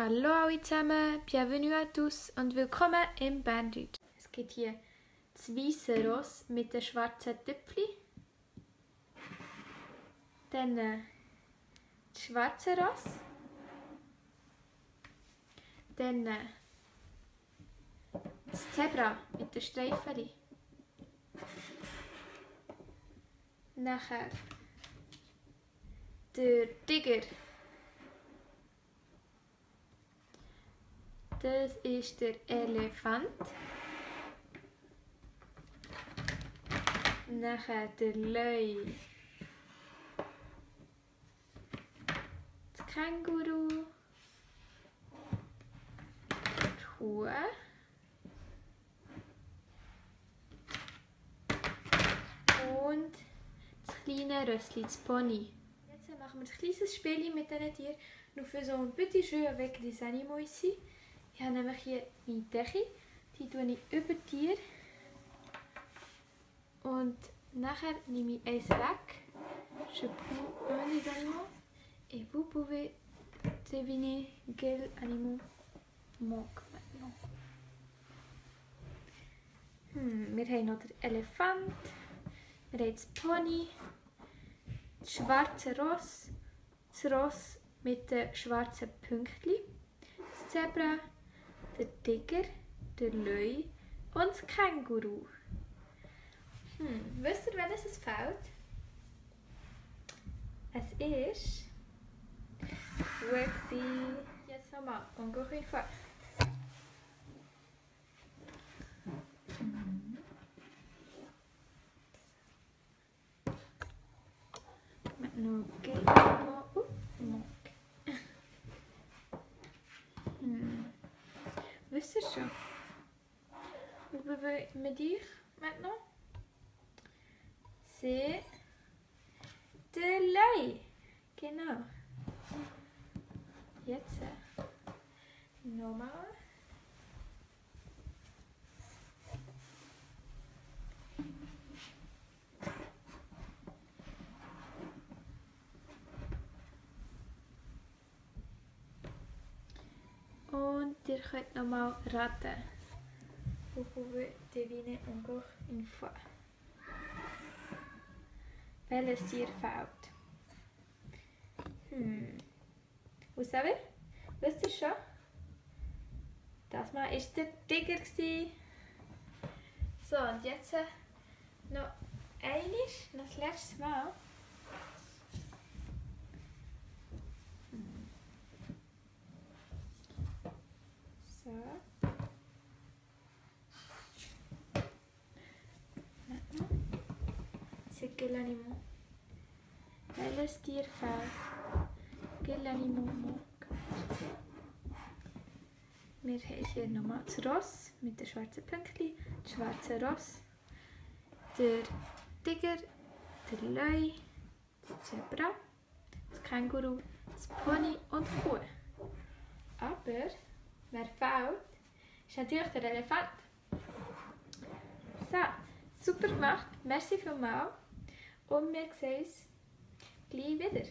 Hallo alle zusammen, bienvenue à tous und willkommen im Berndeutsch. Es gibt hier das weiße Ross mit den schwarzen Tüpfchen. Dann das schwarze Ross. Dann das Zebra mit den Streifen. Nachher der Tiger. Das ist der Elefant. Nachher der Löwe. Das Känguru. Die Kuh. Und das kleine Rössli, das Pony. Jetzt machen wir ein kleines Spiel mit diesen Tieren. Nous faisons un petit jeu avec des animaux ici. Ich habe nämlich hier meine Decke, die tue ich über die Tiere. Und nachher nehme ich eins weg. Je prends un des animaux et vous pouvez deviner quel animal manque maintenant. Wir haben noch den Elefant, wir haben das Pony, das schwarze Ross, das Ross mit den schwarzen Pünktchen, das Zebra, der Tiger, der Löwe und das Känguru. Wisst ihr, wenn es fällt? Es ist gut. Jetzt nochmal, encore une fois. Maintenant, quel animal manque? Wisst ihr schon? Vous pouvez me dire maintenant? C'est de l'œil. Genau. Jetzt nochmal. Und ihr könnt nochmal raten. Vous pouvez deviner encore une fois. Welches Tier fehlt? Vous savez? Wisst ihr schon? Das Mal war der Tiger. So, und jetzt noch einmal, noch das letzte Mal. So. C'est quel animal? Welches Tier fehlt? Quel animal manque? Wir haben hier nochmal das Ross mit den schwarzen Pünktchen, das schwarze Ross, der Tiger, der Löwe, das Zebra, das Känguru, das Pony und die Kuh. Aber wer fehlt, ist natürlich der Elefant. So, super gemacht, merci vielmals und wir sehen uns gleich wieder.